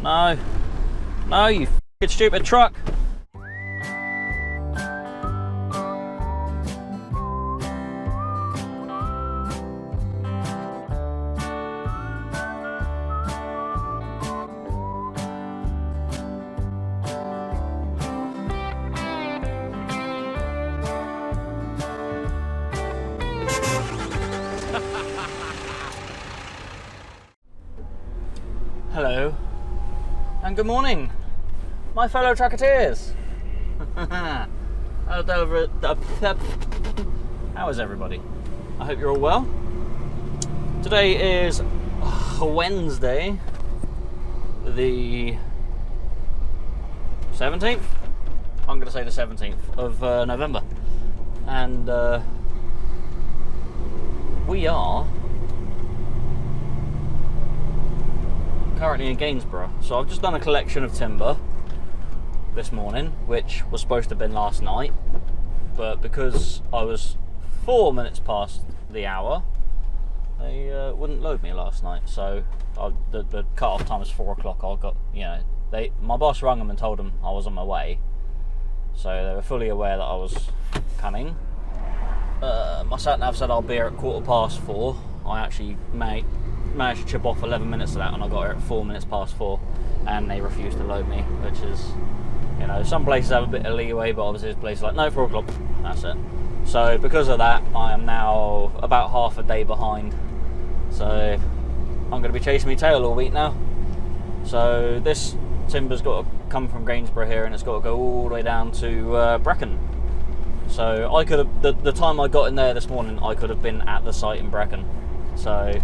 No. No, you f***ing stupid truck. Hello and good morning, my fellow tracketeers. How is everybody? I hope you're all well. Today is Wednesday, the 17th. I'm going to say the 17th of November, and we are currently in Gainsborough. So I've just done a collection of timber this morning, which was supposed to have been last night, but because I was 4 minutes past the hour, they wouldn't load me last night. So the cut-off time was 4 o'clock. My boss rang them and told them I was on my way, so they were fully aware that I was coming. My sat-nav said I'll be here at 4:15. I actually managed to chip off 11 minutes of that, and I got here at 4 minutes past 4, and they refused to load me, which is, some places have a bit of leeway, but obviously this place is like, no, 4 o'clock, that's it. So because of that, I am now about half a day behind, so I'm going to be chasing my tail all week now. So this timber's got to come from Gainsborough here, and it's got to go all the way down to Brecon. So I could have, the time I got in there this morning, I could have been at the site in Brecon. So,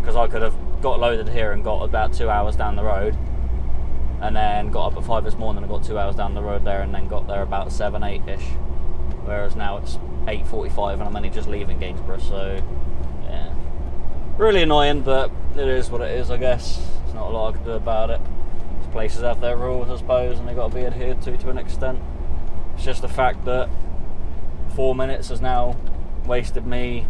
because I could have got loaded here and got about 2 hours down the road, and then got up at 5 this morning and got 2 hours down the road there, and then got there about 7, 8-ish. Whereas now it's 8:45 and I'm only just leaving Gainsborough, so yeah. Really annoying, but it is what it is, I guess. There's not a lot I can do about it. These places have their rules, I suppose, and they've got to be adhered to an extent. It's just the fact that 4 minutes has now wasted me,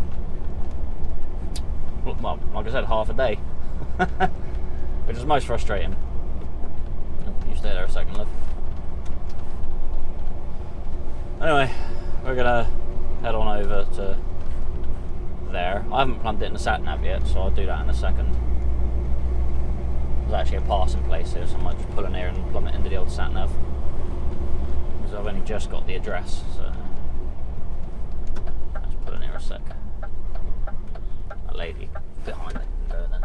well, like I said, half a day, which is most frustrating. You stay there a second, love. Anyway, we're gonna head on over to there. I haven't plumbed it in the sat-nav yet, so I'll do that in a second. There's actually a passing place here, so I might just pull in here and plumb it into the old sat-nav, because I've only just got the address, so let's put in here a sec. That lady behind it can go then.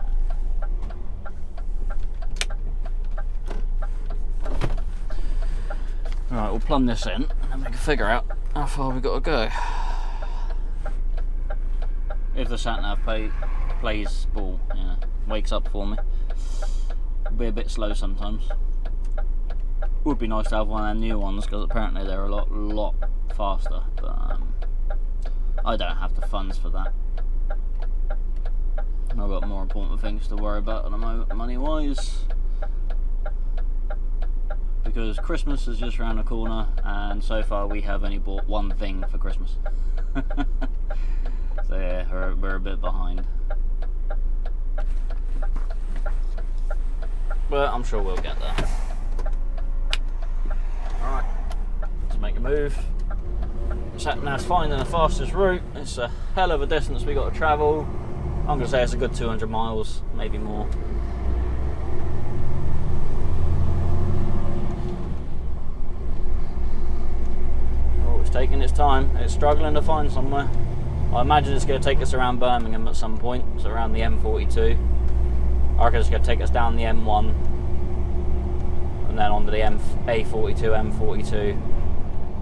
Alright, we'll plumb this in and then we can figure out how far we've got to go. If the sat-nav plays ball, wakes up for me. It'll be a bit slow sometimes. Would be nice to have one of them new ones, because apparently they're a lot faster, but I don't have the funds for that. I've got more important things to worry about at the moment, money-wise. Because Christmas is just around the corner, and so far we have only bought one thing for Christmas. So yeah, we're a bit behind. But I'm sure we'll get there. Alright, let's make a move. Sat-nav's finding the fastest route. It's a hell of a distance we got to travel. I'm going to say it's a good 200 miles, maybe more. Oh, it's taking its time. It's struggling to find somewhere. I imagine it's going to take us around Birmingham at some point, so around the M42. I reckon it's going to take us down the M1, and then onto the A42, M42.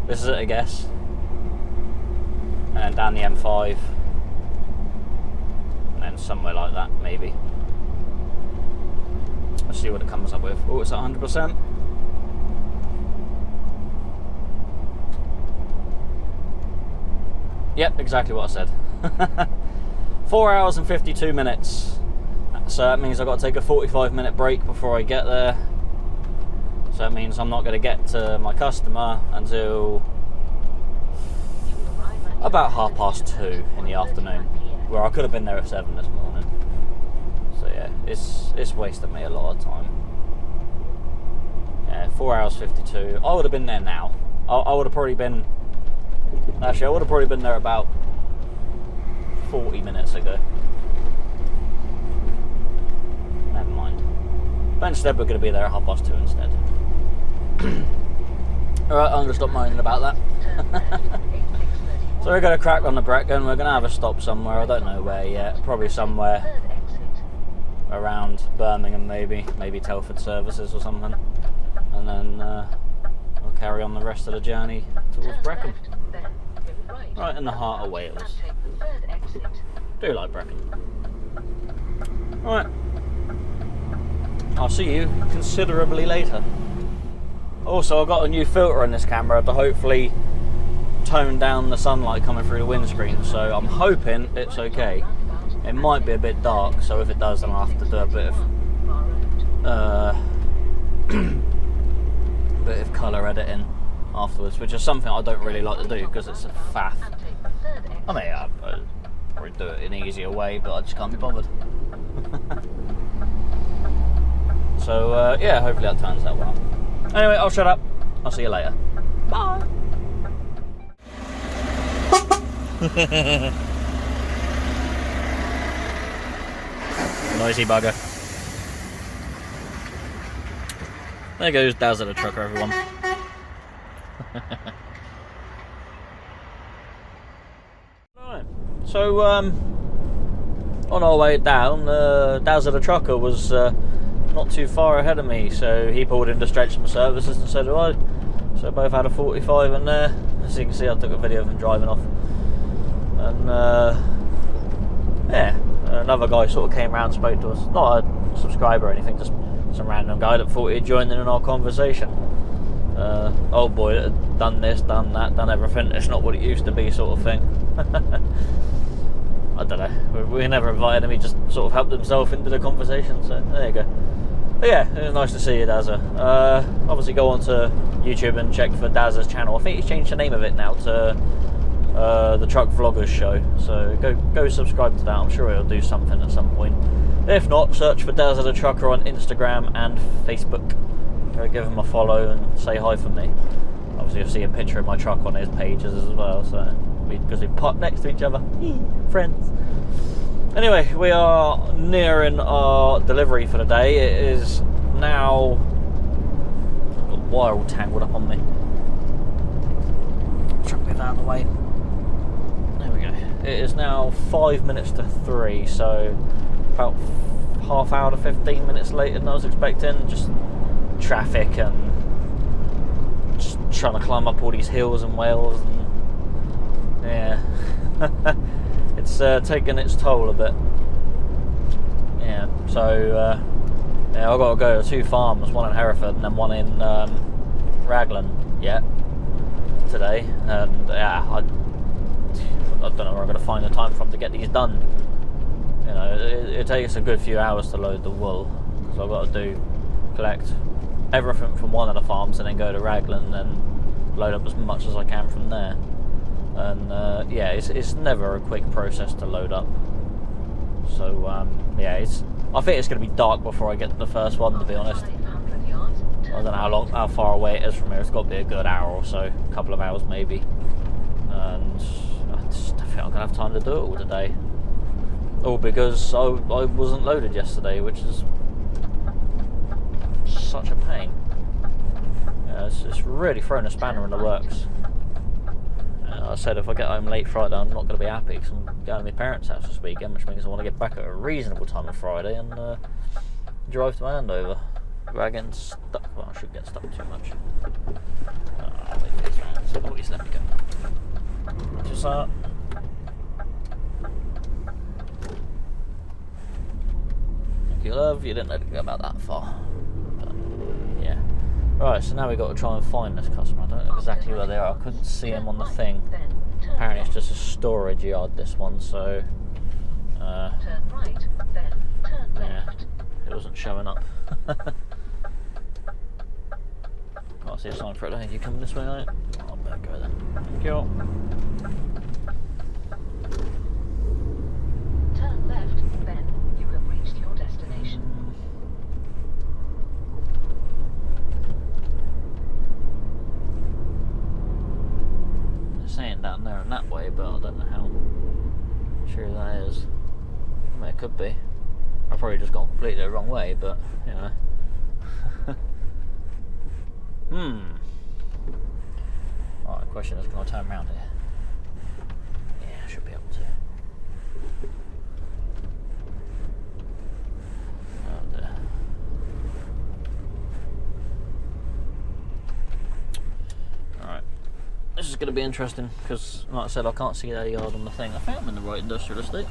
This is it, I guess. And then down the M5. And then somewhere like that, maybe. Let's see what it comes up with. Oh, it's at 100%. Yep, exactly what I said. 4 hours and 52 minutes. So that means I've got to take a 45-minute break before I get there. So that means I'm not going to get to my customer until about 2:30 in the afternoon, where I could have been there at 7 this morning. So yeah, it's wasted me a lot of time. Yeah, 4 hours 52. I would have been there now. I would have probably been. Actually, I would have probably been there about 40 minutes ago. Never mind. But instead, we're going to be there at 2:30 instead. Alright, I'm going to stop moaning about that. So we're going to crack on the Brecon. We're going to have a stop somewhere. I don't know where yet. Probably somewhere around Birmingham, maybe Telford Services or something. And then we'll carry on the rest of the journey towards Brecon. Right in the heart of Wales. Do like Brecon. Alright. I'll see you considerably later. Also, I've got a new filter in this camera to hopefully tone down the sunlight coming through the windscreen, so I'm hoping it's okay. It might be a bit dark, so if it does, then I'll have to do a bit of colour editing afterwards, which is something I don't really like to do because it's a faff. I mean, I'd probably do it in an easier way, but I just can't be bothered. So, yeah, hopefully that turns out well. Anyway, I'll shut up. I'll see you later. Bye. Noisy bugger. There goes Daz at the trucker, everyone. Right. So, on our way down, Daz at the trucker was not too far ahead of me, so he pulled in to stretch some services and so did I. So both had a 45 in there. As you can see, I took a video of him driving off. And yeah, another guy sort of came round and spoke to us. Not a subscriber or anything, just some random guy that thought he'd joined in our conversation. Old boy that had done this, done that, done everything. It's not what it used to be, sort of thing. I don't know. We never invited him. He just sort of helped himself into the conversation. So there you go. But yeah, it was nice to see you, Dazza. Obviously, go on to YouTube and check for Dazza's channel. I think he's changed the name of it now to the Truck Vloggers Show. So go subscribe to that. I'm sure he'll do something at some point. If not, search for Dazza the Trucker on Instagram and Facebook. Go give him a follow and say hi for me. Obviously, you'll see a picture of my truck on his pages as well. So because we park next to each other, friends. Anyway, we are nearing our delivery for the day. It is now... I've got a wire all tangled up on me. Chuck me out of the way. There we go. It is now 5 minutes to 3, so about half hour to 15 minutes later than I was expecting. Just traffic and just trying to climb up all these hills in Wales. And yeah. It's taken its toll a bit. Yeah, so yeah, I've got to go to 2 farms, one in Hereford and then one in Raglan yet today, and yeah, I don't know where I'm going to find the time from to get these done. You know, it takes a good few hours to load the wool, because I've got to collect everything from one of the farms and then go to Raglan and load up as much as I can from there. And yeah, it's never a quick process to load up. So yeah, I think it's going to be dark before I get to the first one, to be honest. I don't know how far away it is from here. It's got to be a good hour or so, a couple of hours maybe. And I just don't think I'm going to have time to do it all today. All because I wasn't loaded yesterday, which is such a pain. Yeah, it's really thrown a spanner in the works. I said if I get home late Friday, I'm not going to be happy because I'm going to my parents' house this weekend, which means I want to get back at a reasonable time on Friday and drive to Andover. Without getting stuck. Well, I shouldn't get stuck too much. Wait for these rounds. Oh, he's let me go. Just that. Thank you, love. You didn't let it go about that far. But, yeah. Right, so now we've got to try and find this customer. I don't know exactly where they are. I couldn't see them on the thing. Apparently it's just a storage yard, this one, so... turn right, then turn left. It wasn't showing up. Can't see a sign for it. Hey, you coming this way, mate? Oh, I better go then. Thank you. Turn left, then you have reached your destination. but I don't know how true that is. I mean, it could be. I've probably just gone completely the wrong way, but you know. Alright, the question is, can I turn around here? Yeah, I should be able to. Oh dear. Alright. This is going to be interesting, because like I said, I can't see that yard on the thing. I think I'm in the right industrial estate.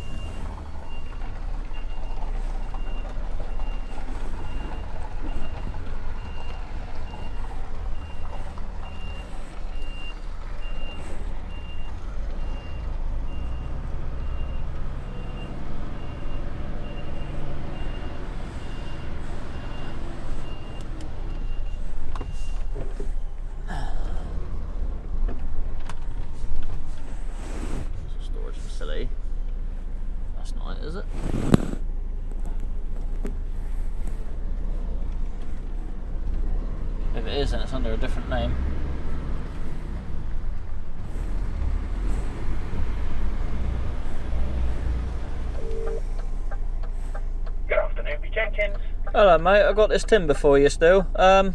That's not it, is it? If it is, then it's under a different name. Good afternoon, Jenkins. Hello mate, I got this timber for you still. I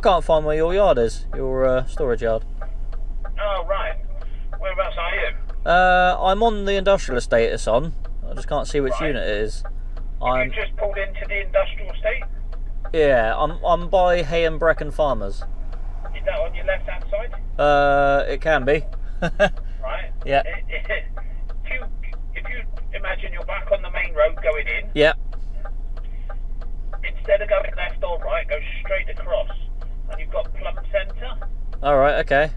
can't find where your yard is, your storage yard. Oh, right. Whereabouts are you? I'm on the industrial estate it's on. I just can't see which Right. unit it is. You just pulled into the industrial estate? Yeah, I'm by Hay and Brecon Farmers. Is that on your left-hand side? It can be. Right. Yeah. If you imagine you're back on the main road going in, Yeah. instead of going left or right, go straight across. And you've got Plum Centre, Alright, okay.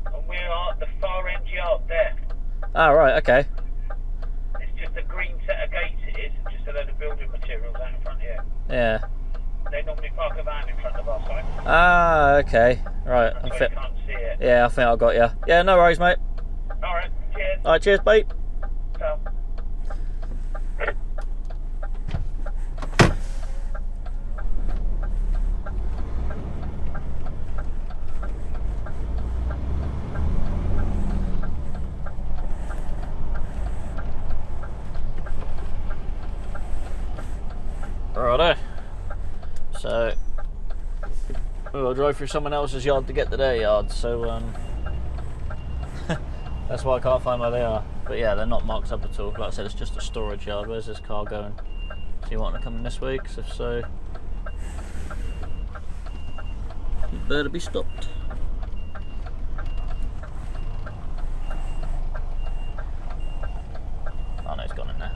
and we are at the far end yard there. Alright, okay. It's just a green set of gates it is, and just a load of building materials out in front here. Yeah. They normally park a van in front of our site. Ah, okay. Right. That's why you can't see it. Yeah, I think I got you. Yeah, no worries, mate. Alright, cheers. Alright, cheers, mate. So. Righto. So we'll drive through someone else's yard to get to their yard, so that's why I can't find where they are. But yeah, they're not marked up at all. Like I said, it's just a storage yard. Where's this car going? Do you want to come in this way? 'Cause if so, you better be stopped. Oh no, it's gone in there.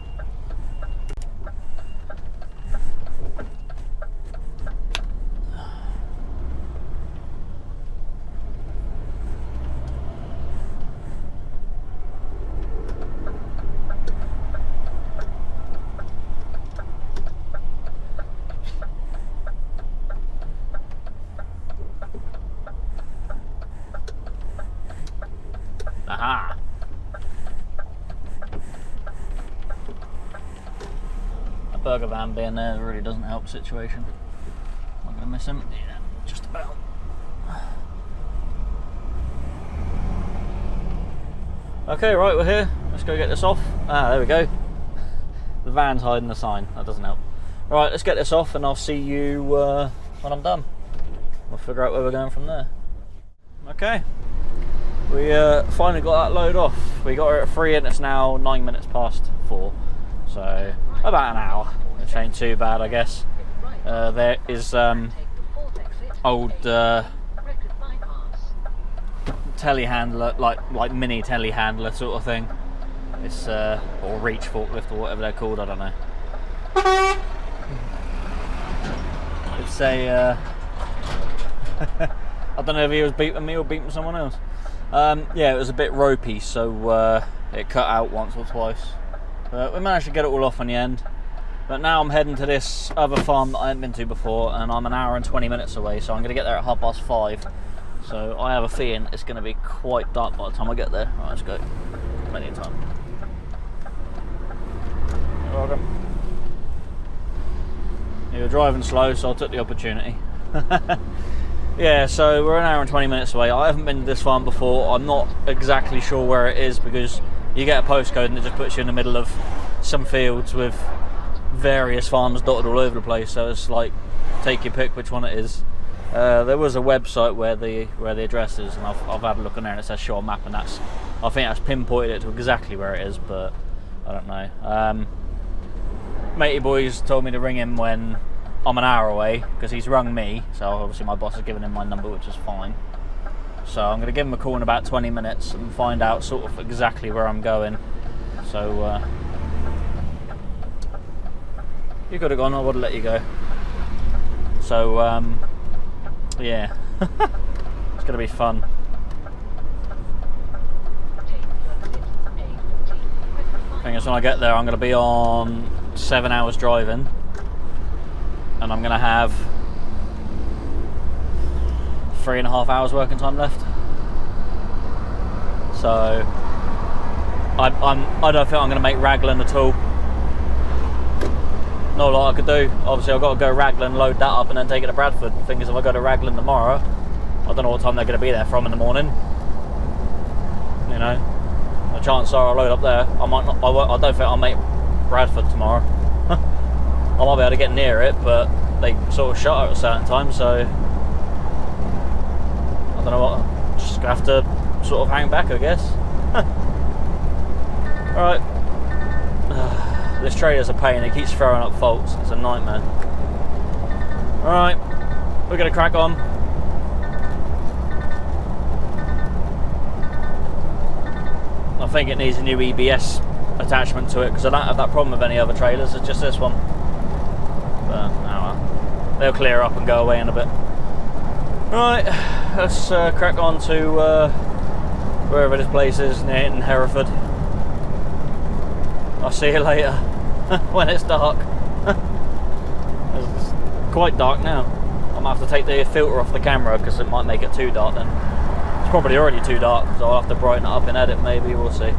Aha! A burger van being there really doesn't help the situation. I'm gonna miss him. Yeah, just about. Okay, right, we're here. Let's go get this off. Ah, there we go. The van's hiding the sign. That doesn't help. Right, let's get this off and I'll see you when I'm done. We'll figure out where we're going from there. Okay. We finally got that load off. We got her at 3 and it's now 9 minutes past 4. So about an hour, which ain't too bad, I guess. There is old telehandler, like mini telehandler sort of thing. It's or reach forklift or whatever they're called. I don't know. It's a I don't know if he was beeping me or beeping someone else. Yeah, it was a bit ropey, so it cut out once or twice. But we managed to get it all off in the end. But now I'm heading to this other farm that I hadn't been to before, and I'm an hour and 20 minutes away, so I'm going to get there at 5:30. So I have a feeling it's going to be quite dark by the time I get there. Right, let's go. Plenty of time. You're welcome. You were driving slow, so I took the opportunity. Yeah, so we're an hour and 20 minutes away. I haven't been to this farm before. I'm not exactly sure where it is because you get a postcode and it just puts you in the middle of some fields with various farms dotted all over the place. So it's like, take your pick which one it is. There was a website where the address is, and I've had a look on there and it says show on map, and I think that's pinpointed it to exactly where it is, but I don't know. Matey boys told me to ring him when I'm an hour away because he's rung me, so obviously my boss has given him my number, which is fine. So I'm going to give him a call in about 20 minutes and find out sort of exactly where I'm going. So you could have gone, I would have let you go. So yeah, it's going to be fun. Thing is, when I get there, I'm going to be on 7 hours driving, and I'm going to have 3.5 hours working time left. So I don't think I'm going to make Raglan at all. Not a lot I could do. Obviously I've got to go Raglan, load that up and then take it to Bradford. The thing is, if I go to Raglan tomorrow, I don't know what time they're going to be there from in the morning. You know, the chances are I'll load up there. I might not. I don't think I'll make Bradford tomorrow. I might be able to get near it, but they sort of shut at a certain time, so I don't know what. I'm just gonna have to sort of hang back, I guess. Alright. This trailer's a pain, it keeps throwing up faults, it's a nightmare. Alright, we're gonna crack on. I think it needs a new EBS attachment to it because I don't have that problem with any other trailers, it's just this one. But, oh well. They'll clear up and go away in a bit. Right, let's crack on to wherever this place is in Hereford. I'll see you later when it's dark. It's quite dark now. I'm gonna have to take the filter off the camera because it might make it too dark then. It's probably already too dark, so I'll have to brighten it up in edit maybe, we'll see.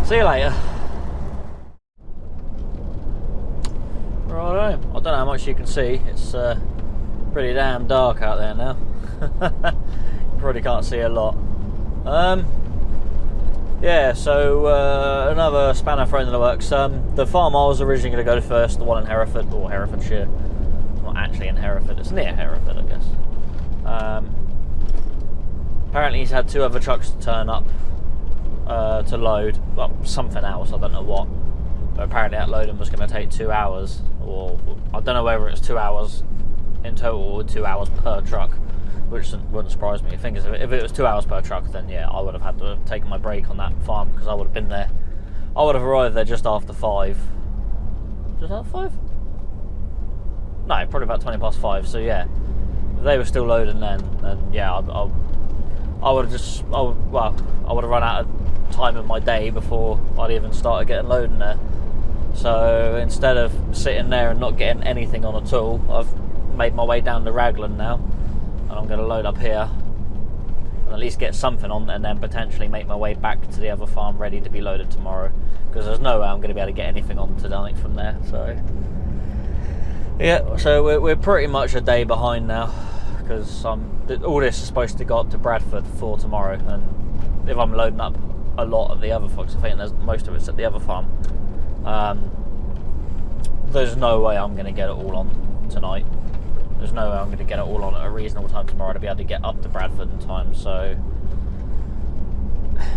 See you later. Righto, I don't know how much you can see, it's pretty damn dark out there now. You probably can't see a lot. Yeah, so another spanner thrown in the works. The farm I was originally going to go to first, the one in Hereford, or Herefordshire. It's not actually in Hereford, it's near Hereford, I guess. Apparently he's had 2 other trucks to turn up to load, well, something else, I don't know what. But apparently that loading was going to take 2 hours, or I don't know whether it's 2 hours in total or 2 hours per truck, which wouldn't surprise me. The thing is, if it was 2 hours per truck, then yeah, I would have had to have taken my break on that farm because I would have been there. I would have arrived there just after 5. Just after 5? No, probably about 20 past 5. So yeah, if they were still loading then yeah, I would have just, I would have run out of time of my day before I'd even started getting loading there. So instead of sitting there and not getting anything on at all, I've made my way down to Raglan now. And I'm going to load up here and at least get something on, and then potentially make my way back to the other farm ready to be loaded tomorrow, because there's no way I'm going to be able to get anything on tonight from there. So yeah, so we're pretty much a day behind now because all this is supposed to go up to Bradford for tomorrow, and if I'm loading up a lot of the other folks, I think there's most of it's at the other farm, there's no way I'm going to get it all on tonight. There's no way I'm going to get it all on at a reasonable time tomorrow to be able to get up to Bradford in time, so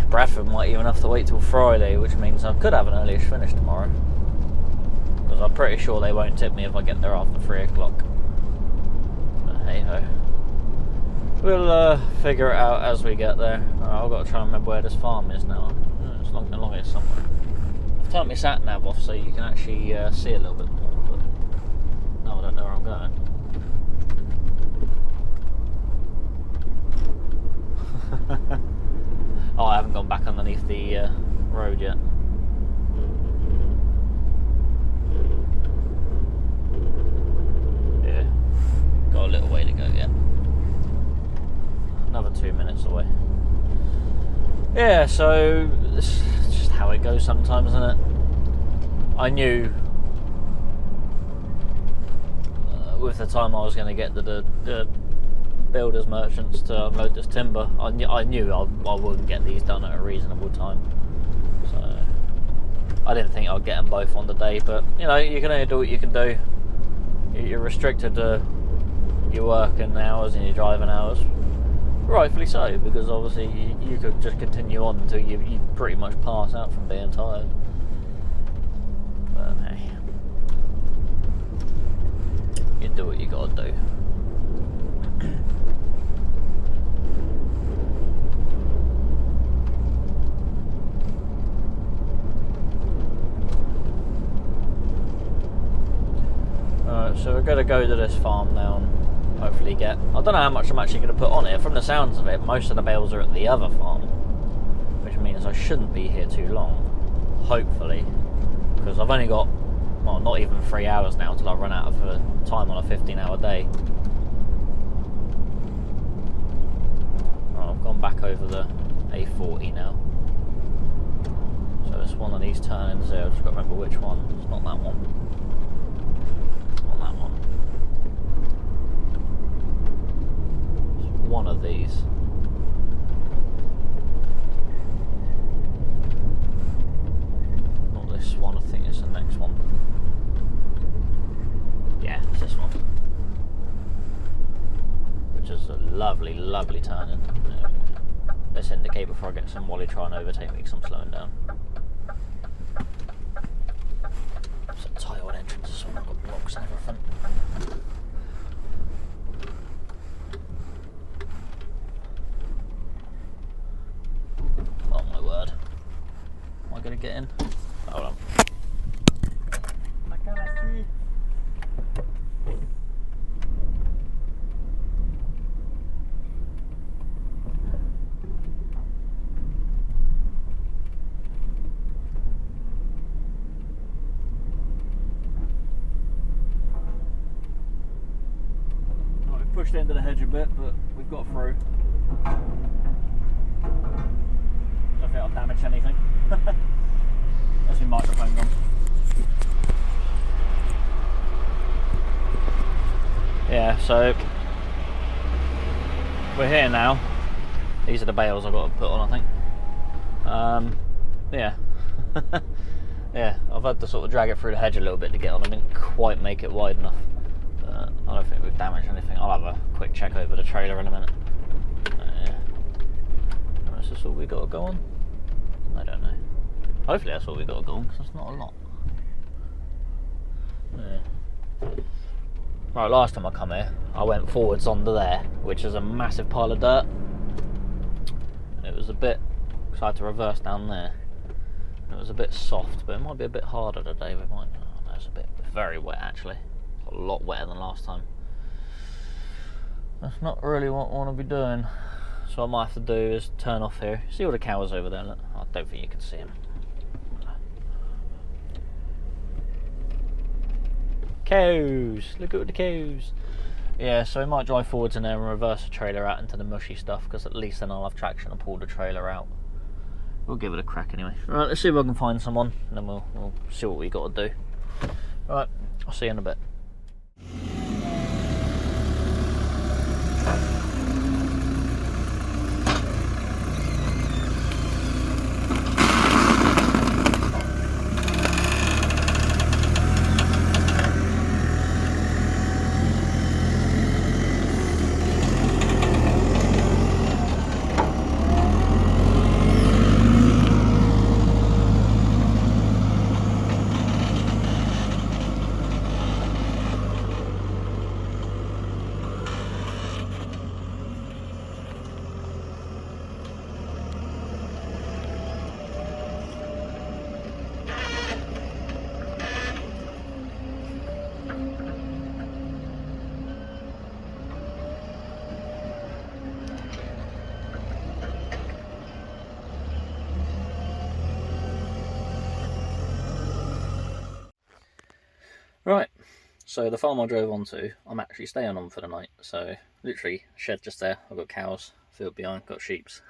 Bradford might even have to wait till Friday, which means I could have an early-ish finish tomorrow, because I'm pretty sure they won't tip me if I get there after 3 o'clock. But hey ho. We'll figure it out as we get there. I've got to try and remember where this farm is now. It's along here somewhere. I've turned my sat nav off so you can actually see a little bit more, but no, I don't know where I'm going. Oh, I haven't gone back underneath the road yet. Yeah, got a little way to go yet. Another 2 minutes away. Yeah, so it's just how it goes sometimes, isn't it? I knew with the time I was going to get the builders merchants to unload this timber, I knew I wouldn't get these done at a reasonable time. So I didn't think I'd get them both on the day, but you know, you can only do what you can do. You're restricted to your working hours and your driving hours. Rightfully so, because obviously you could just continue on until you pretty much pass out from being tired. But hey, you do what you gotta do. Alright, so we're gonna go to this farm now and hopefully get... I don't know how much I'm actually going to put on it. From the sounds of it, most of the bales are at the other farm, which means I shouldn't be here too long, hopefully, because I've only got, well, not even 3 hours now till I run out of time on a 15-hour day. Right, I've gone back over the A40 now, so it's one of these turn-ins there. I've just got to remember which one. It's not that one. Not that one. One of these. Not this one, I think it's the next one. Yeah, it's this one. Which is a lovely, lovely turning. Let's indicate before I get some Wally try and overtake me because I'm slowing down. It's a tiled entrance as well, I've got rocks and everything. Gonna get in. Hold on. We've pushed into the hedge a bit, but we've got through. Don't think I'll damage anything. That's my microphone gone. Yeah, so we're here now. These are the bales I've got to put on, I think. Yeah. Yeah, I've had to sort of drag it through the hedge a little bit to get on. I didn't quite make it wide enough. But I don't think we've damaged anything. I'll have a quick check over the trailer in a minute. Yeah. Is this all we got to go on? I don't know. Hopefully that's all we got to go on, because that's not a lot. Yeah. Right, last time I come here, I went forwards onto there, which is a massive pile of dirt. And it was a bit, because I had to reverse down there. And it was a bit soft, but it might be a bit harder today. We might. Oh, no, it's a bit very wet actually. A lot wetter than last time. That's not really what I want to be doing. So what I might have to do is turn off here. See all the cows over there? Look. I don't think you can see them. Cows! Look at the cows! Yeah, so we might drive forwards in there and reverse the trailer out into the mushy stuff, because at least then I'll have traction and pull the trailer out. We'll give it a crack anyway. Right, let's see if I can find someone, and then we'll see what we got to do. Right, I'll see you in a bit. Right, so the farm I drove onto, I'm actually staying on for the night. So literally, shed just there. I've got cows, field behind, got sheeps.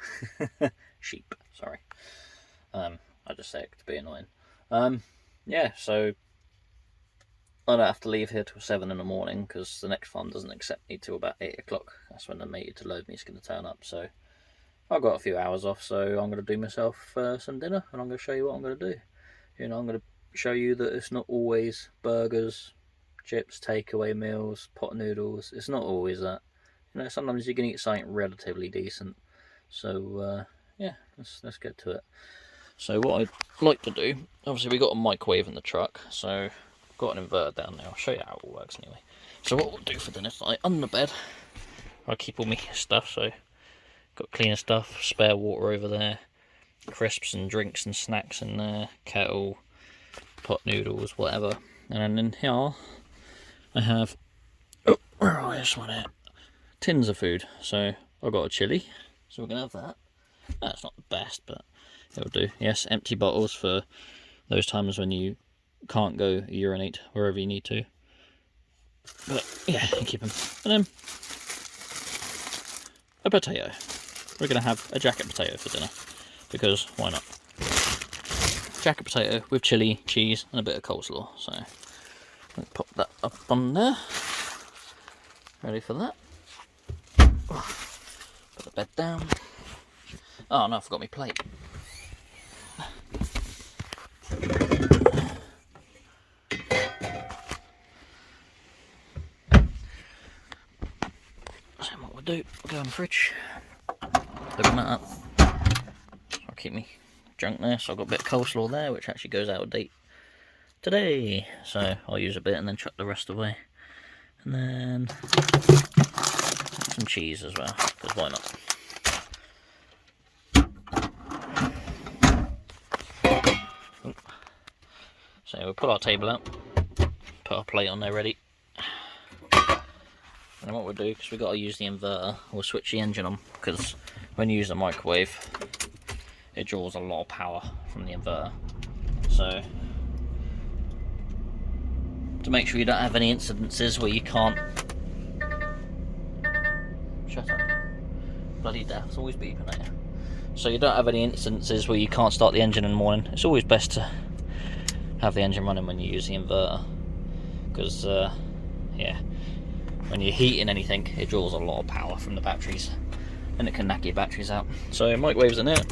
Sheep, sorry. I just say it to be annoying. Yeah, so I don't have to leave here till 7 in the morning because the next farm doesn't accept me till about 8 o'clock. That's when the mate to load me is going to turn up. So I've got a few hours off, so I'm going to do myself some dinner, and I'm going to show you what I'm going to do. You know, I'm going to show you that it's not always burgers, chips, takeaway meals, pot noodles. It's not always that. You know, sometimes you can eat something relatively decent. So yeah, let's get to it. So what I'd like to do, obviously we got a microwave in the truck, so I've got an inverter down there. I'll show you how it all works anyway. So what we'll do for dinner tonight, under the bed, I keep all my stuff, so got cleaner stuff, spare water over there, crisps and drinks and snacks in there, kettle, pot noodles, whatever. And then in here, I have, oh, where are this one here? Tins of food. So I've got a chili, so we're going to have that. That's not the best, but it'll do. Yes, empty bottles for those times when you can't go urinate wherever you need to. But yeah, you keep them. And then a potato. We're going to have a jacket potato for dinner, because why not? Jacket potato with chili, cheese, and a bit of coleslaw. So I'll pop that up on there. Ready for that? Put the bed down. Oh no, I forgot my plate. So what we'll do, go in the fridge, open that up. I'll keep me junk there, so I've got a bit of coleslaw there, which actually goes out of date today. So I'll use a bit and then chuck the rest away. And then some cheese as well, because why not? So we'll put our table out, put our plate on there ready. And what we'll do, because we've got to use the inverter, we'll switch the engine on, because when you use the microwave, it draws a lot of power from the inverter. So, to make sure you don't have any incidences where you can't... Shut up. Bloody death, it's always beeping at you. So you don't have any incidences where you can't start the engine in the morning. It's always best to have the engine running when you use the inverter, because yeah, when you're heating anything, it draws a lot of power from the batteries, and it can knock your batteries out. So microwave's in it.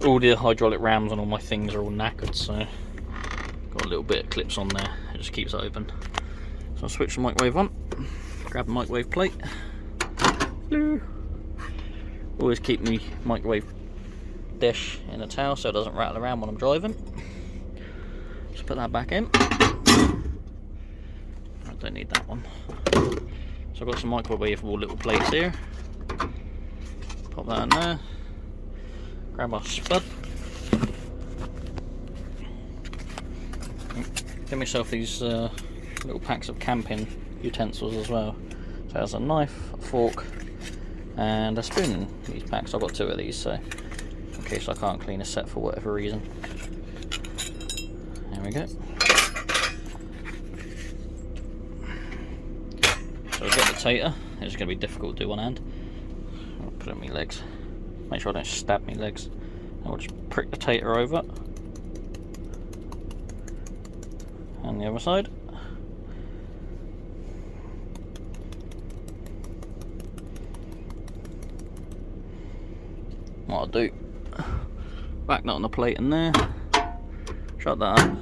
All the hydraulic rams on all my things are all knackered, so got a little bit of clips on there. It just keeps it open. So I'll switch the microwave on. Grab the microwave plate. Hello. Always keep my microwave dish in a towel so it doesn't rattle around when I'm driving. Just put that back in. I don't need that one. So I've got some microwavable little plates here. Pop that in there. Grab our spud. Get myself these little packs of camping utensils as well. So there's a knife, a fork, and a spoon in these packs. I've got 2 of these, so in case I can't clean a set for whatever reason. There we go. So I've got the tater. It's going to be difficult to do one hand. I'll put it in my legs. Make sure I don't stab my legs. And we'll just prick the tater over. And the other side. What I'll do, whack that on the plate in there, shut that up,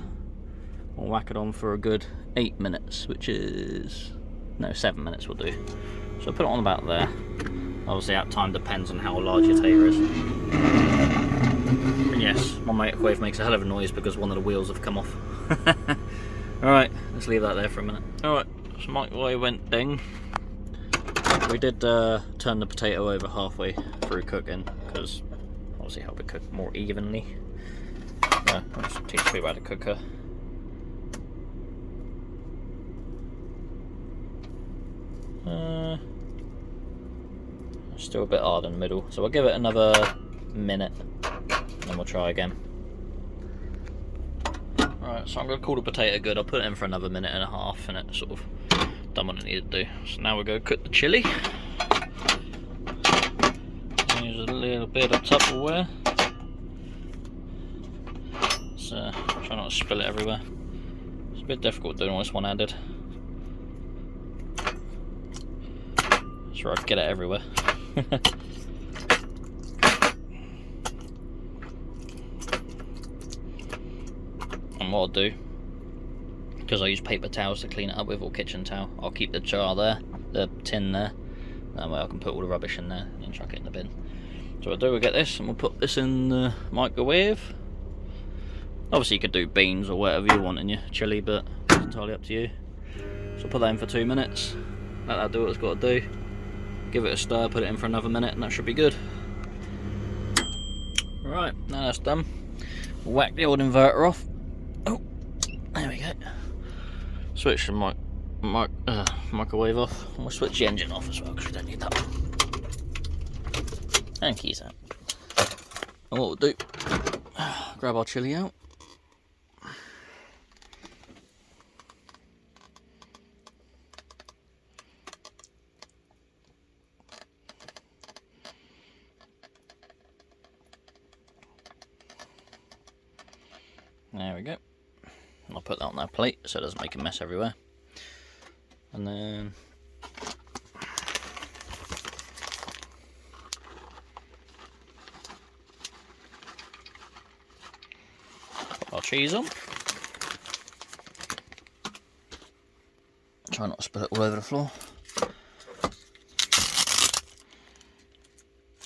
we'll whack it on for a good 8 minutes, which is, no, 7 minutes will do. So put it on about there. Obviously that time depends on how large your tater is. And yes, my microwave makes a hell of a noise because one of the wheels have come off. Alright, let's leave that there for a minute. Alright, so microwave went ding. We did turn the potato over halfway through cooking, because obviously help it cook more evenly. I'll just teach you about a cooker. Still a bit hard in the middle, so we'll give it another minute and then we'll try again. Right, so I'm going to call the potato good. I'll put it in for another minute and a half and it sort of done what it needed to do. So now we're going to cook the chilli. Use a little bit of Tupperware. So try not to spill it everywhere. bit difficult doing all this one-handed. Sure, I'd get it everywhere. And what I'll do, because I use paper towels to clean it up with, or kitchen towel, I'll keep the jar there, the tin there. That way I can put all the rubbish in there and chuck it in the bin. So what I'll do, we'll get this and we'll put this in the microwave. Obviously you could do beans or whatever you want in your chilli, but it's entirely up to you. So I'll put that in for 2 minutes, let that do what it's got to do. Give it a stir, put it in for another minute, and that should be good. Right, now that's done. We'll whack the old inverter off. Oh, there we go. Switch the microwave off. And we'll switch the engine off as well, because we don't need that one. And keys out. And what we'll do, grab our chilli out. There we go. I'll put that on that plate so it doesn't make a mess everywhere. And then put our cheese on. Try not to spill it all over the floor.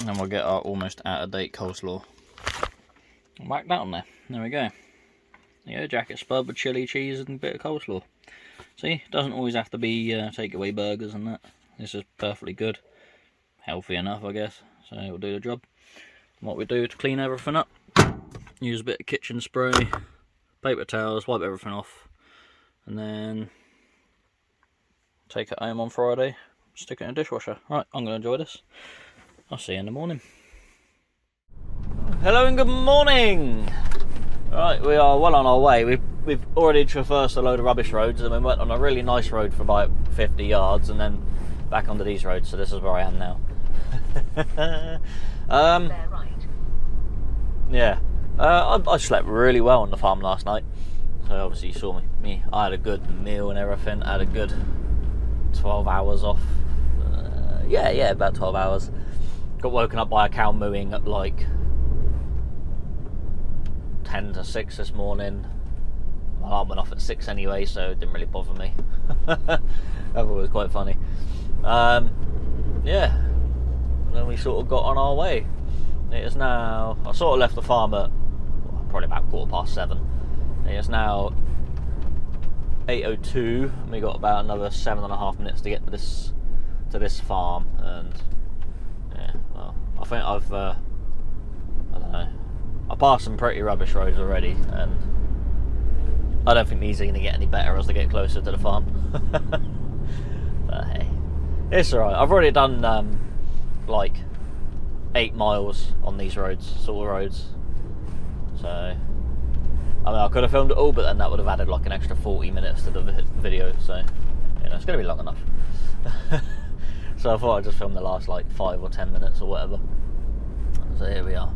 And then we'll get our almost out of date coleslaw. And whack that on there. There we go. Yeah, jacket spud with chili, cheese and a bit of coleslaw. See, it doesn't always have to be takeaway burgers and that. This is perfectly good. Healthy enough, I guess. So it'll do the job. And what we do to clean everything up, use a bit of kitchen spray, paper towels, wipe everything off, and then take it home on Friday, stick it in a dishwasher. Right, I'm going to enjoy this. I'll see you in the morning. Hello and good morning! Right, we are well on our way. We've already traversed a load of rubbish roads, and we went on a really nice road for about 50 yards and then back onto these roads, so this is where I am now. Yeah, I slept really well on the farm last night, so obviously you saw me. I had a good meal and everything. I had a good 12 hours off. Yeah, about 12 hours. Got woken up by a cow mooing at like 10 to 6 this morning. My alarm went off at 6 anyway, so it didn't really bother me. That was quite funny. Yeah, and then we sort of got on our way. It is now, I sort of left the farm at probably about 7:15. It is now 8:02, and we got about another 7.5 minutes to get to this farm. And yeah, well, I think I don't know, I passed some pretty rubbish roads already, and I don't think these are going to get any better as they get closer to the farm. But hey, it's alright. I've already done like 8 miles on these roads, sort of roads. So, I mean, I could have filmed it all, but then that would have added like an extra 40 minutes to the video, so, you know, it's going to be long enough. So I thought I'd just film the last like 5 or 10 minutes or whatever. So here we are.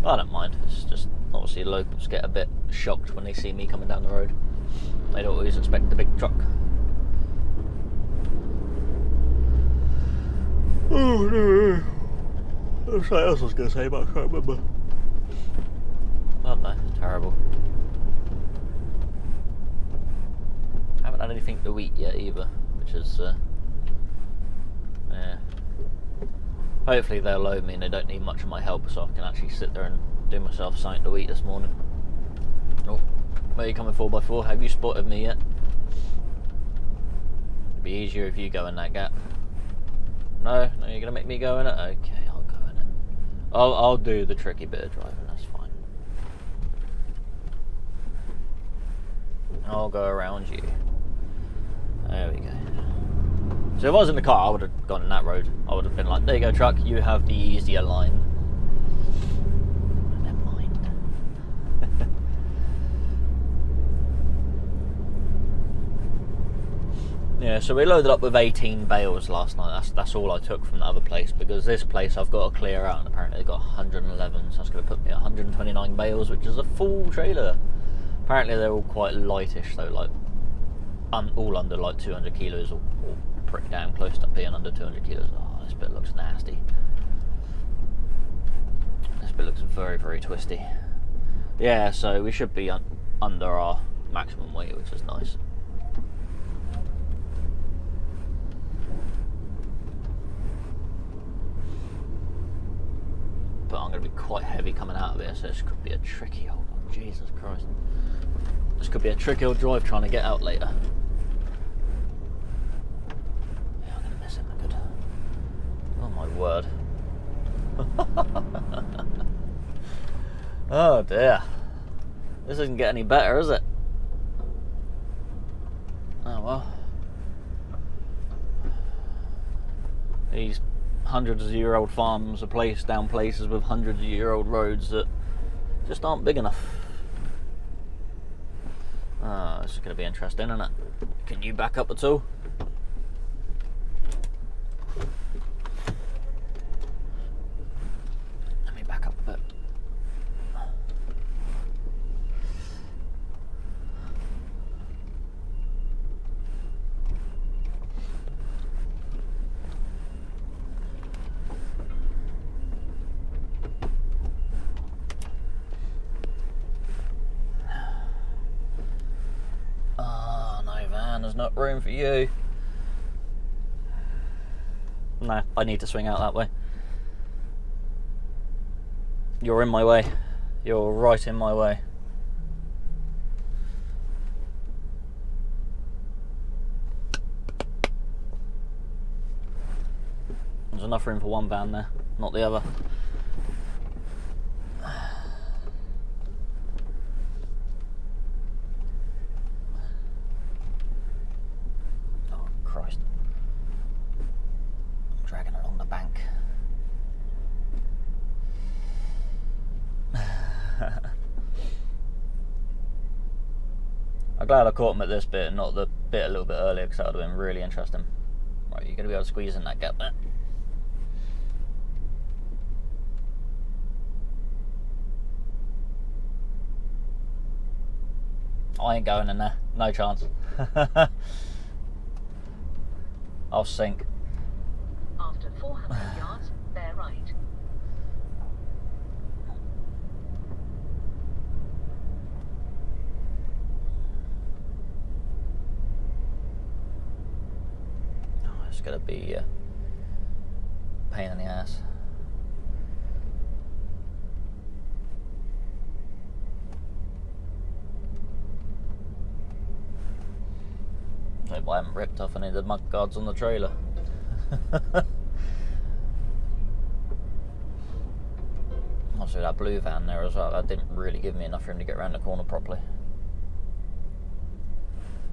I don't mind, it's just obviously locals get a bit shocked when they see me coming down the road. They don't always expect the big truck. Oh no, that's what else I was going to say, but I can't remember. I don't know, it's terrible. I haven't had anything to eat yet either, which is, yeah. Hopefully they'll load me and they don't need much of my help, so I can actually sit there and do myself something to eat this morning. Oh, where are you coming 4x4? Have you spotted me yet? It'd be easier if you go in that gap. No, you're going to make me go in it? Okay, I'll go in it. I'll do the tricky bit of driving, that's fine. I'll go around you. There we go. So if I was in the car, I would have gone in that road. I would have been like, there you go, truck, you have the easier line. Never mind. Yeah, so we loaded up with 18 bales last night. That's all I took from the other place, because this place I've got to clear out, and apparently they've got 111, so that's going to put me at 129 bales, which is a full trailer. Apparently they're all quite lightish though, like all under like 200 kilos or pretty damn close to being under 200 kilos. Oh, this bit looks nasty. This bit looks very, very twisty. Yeah, so we should be under our maximum weight, which is nice. But I'm going to be quite heavy coming out of it, so this could be a tricky old one. Jesus Christ. This could be a tricky old drive trying to get out later. Yeah, I'm going to miss him. Good. Oh my word. Oh dear. This doesn't get any better, is it? Oh well. These hundreds-of-year-old farms are placed down places with hundreds-of-year-old roads that just aren't big enough. Oh, this is going to be interesting, isn't it? Can you back up at all? Let me back up a bit. There's not room for you. No, I need to swing out that way. You're in my way. You're right in my way. There's enough room for one van there, not the other. I'm glad I caught him at this bit and not the bit a little bit earlier, because that would have been really interesting. Right, you're going to be able to squeeze in that gap there. I ain't going in there. No chance. I'll sink. After 400 yards, bear right. It's going to be a pain in the ass. I hope I haven't ripped off any of the mud guards on the trailer. Also that blue van there as well, that didn't really give me enough room to get around the corner properly.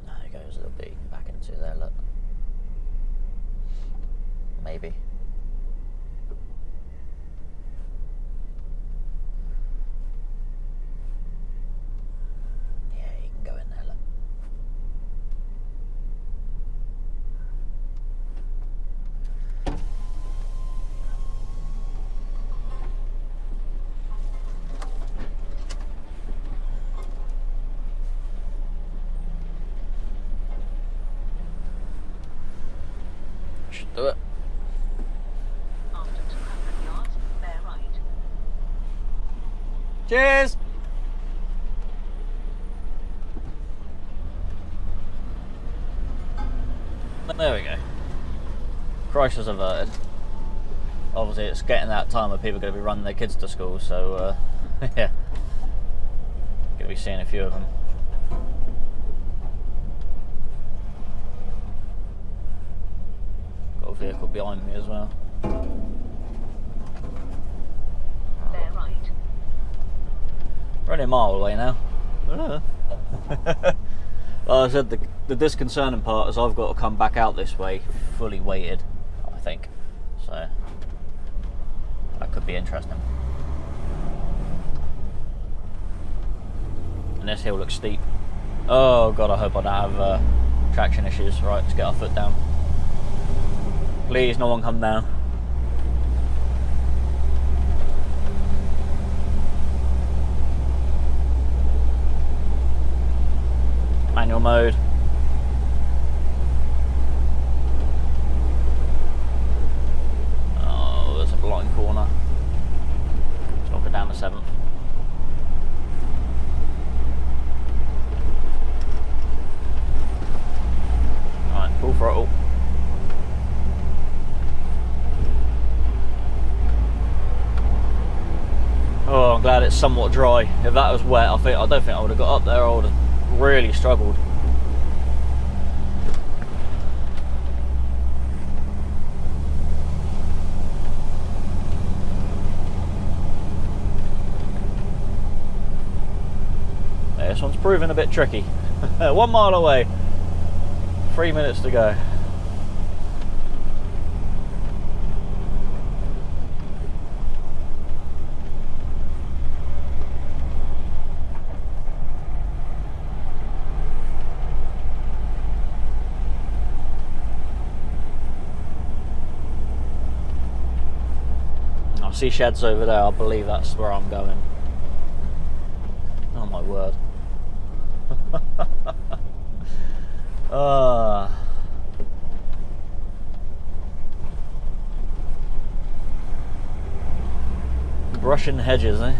There he goes, it'll be back into there, look. Maybe. Yeah, you can go in there, look. Should do it. Cheers! There we go. Crisis averted. Obviously it's getting that time where people are going to be running their kids to school, so yeah. Going to be seeing a few of them. Got a vehicle behind me as well. We're only a mile away now. Like I said, the disconcerting part is I've got to come back out this way fully weighted, I think. So that could be interesting. And this hill looks steep. Oh god, I hope I don't have Traction issues. Right, let's get our foot down. Please, no one come down. Manual mode. Oh, there's a blind corner. Let's knock it down to 7th. Right, full throttle. Oh, I'm glad it's somewhat dry. If that was wet, I don't think I would have got up there. I would have really struggled. Yeah, this one's proving a bit tricky. 1 mile away, 3 minutes to go. I see sheds over there. I believe that's where I'm going. Oh my word. Brushing hedges, eh?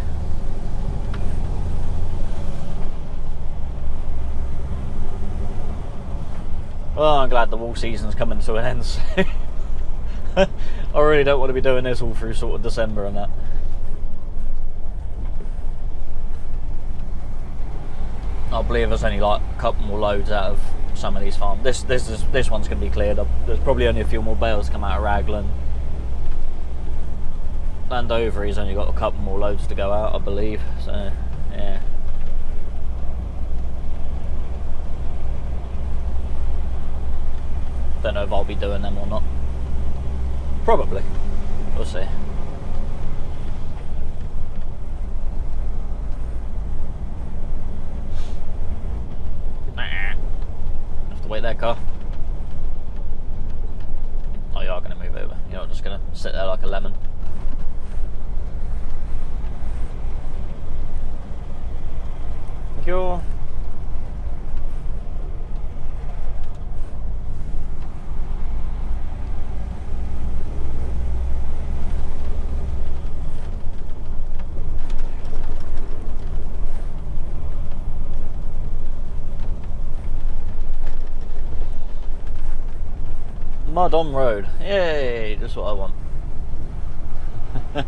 Oh, I'm glad the wool season's coming to an end soon. I really don't want to be doing this all through sort of December and that. I believe there's only like a couple more loads out of some of these farms. This one's going to be cleared up. There's probably only a few more bales come out of Raglan. Landover, only got a couple more loads to go out, I believe. So, yeah. Don't know if I'll be doing them or not. Probably. We'll see. Have to wait there, car. Oh, you are going to move over. You're not just going to sit there like a lemon. Thank you. Mud on road. Yay, just what I want. Oh,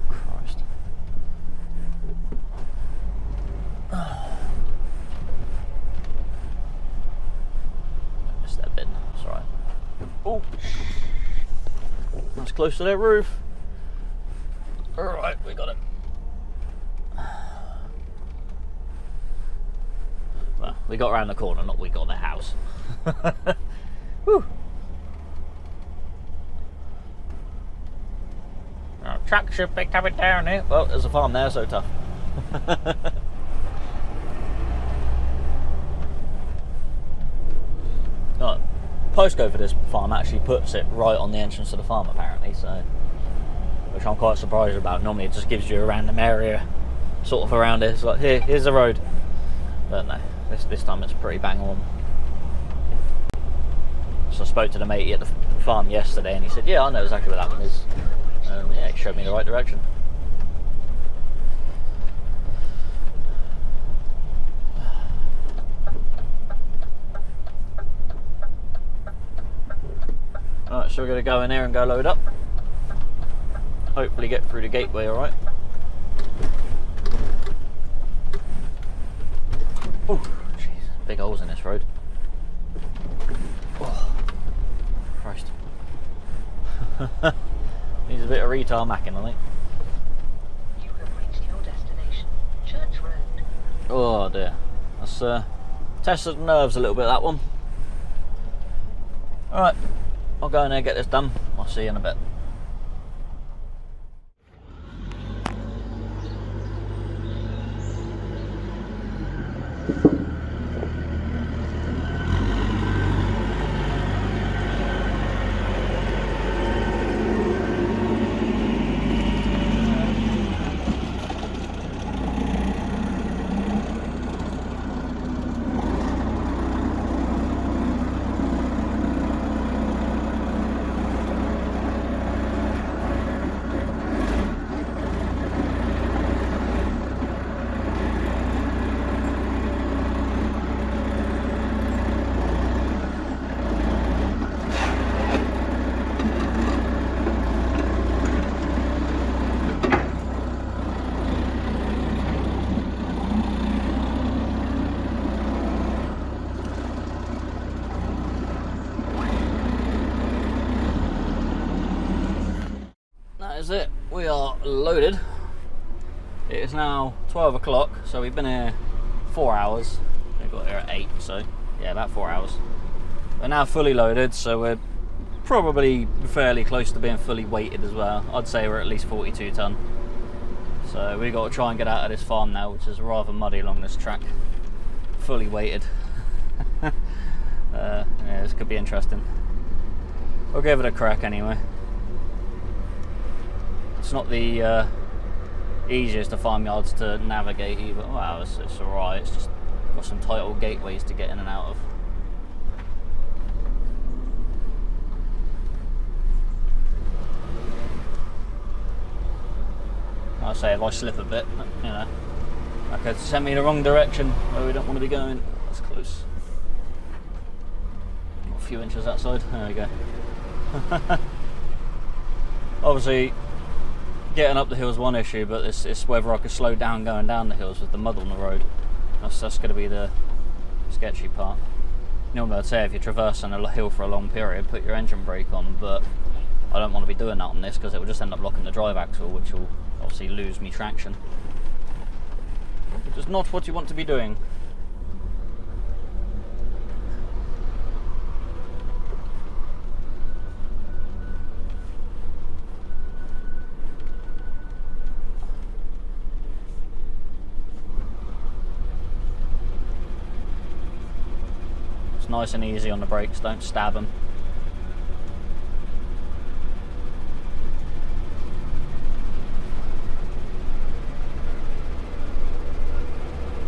Christ. Step in, that's alright. Oh, that's close to their roof. Alright, we got it. Well, we got around the corner, not we got the house. Whew. Oh, truck should be coming down here. Well, there's a farm there, so tough. Oh, postcode for this farm actually puts it right on the entrance of the farm, apparently, so which I'm quite surprised about. Normally it just gives you a random area sort of around it. It's like, here's the road. But no, this time it's pretty bang on. So I spoke to the matey at the farm yesterday and he said, yeah, I know exactly where that one is. And yeah, he showed me the right direction. Alright, so we're going to go in there and go load up. Hopefully get through the gateway alright. Oh, jeez, big holes in this road. Oh, Christ. Needs a bit of retarmacking, I think. You have reached your destination, Church Road. Oh dear. That's tested the nerves a little bit, that one. Alright, I'll go in there and get this done. I'll see you in a bit. that's it. We are loaded. It is now 12 o'clock, so we've been here 4 hours. We got here at 8, so yeah, about 4 hours. We're now fully loaded, so we're probably fairly close to being fully weighted as well. I'd say we're at least 42 ton. So we've got to try and get out of this farm now, which is rather muddy along this track. Fully weighted. Yeah, this could be interesting. We'll give it a crack anyway. It's not the easiest of farmyards to navigate either. Wow, it's alright. It's just got some tight old gateways to get in and out of. I say if I slip a bit, you know, that could send me in the wrong direction where we don't want to be going. That's close. A few inches outside. There we go. Obviously, getting up the hill is one issue, but it's whether I could slow down going down the hills with the mud on the road. That's going to be the sketchy part. Normally I'd say if you're traversing a hill for a long period, put your engine brake on, but I don't want to be doing that on this because it will just end up locking the drive axle, which will obviously lose me traction. Which is not what you want to be doing. It's nice and easy on the brakes, don't stab them.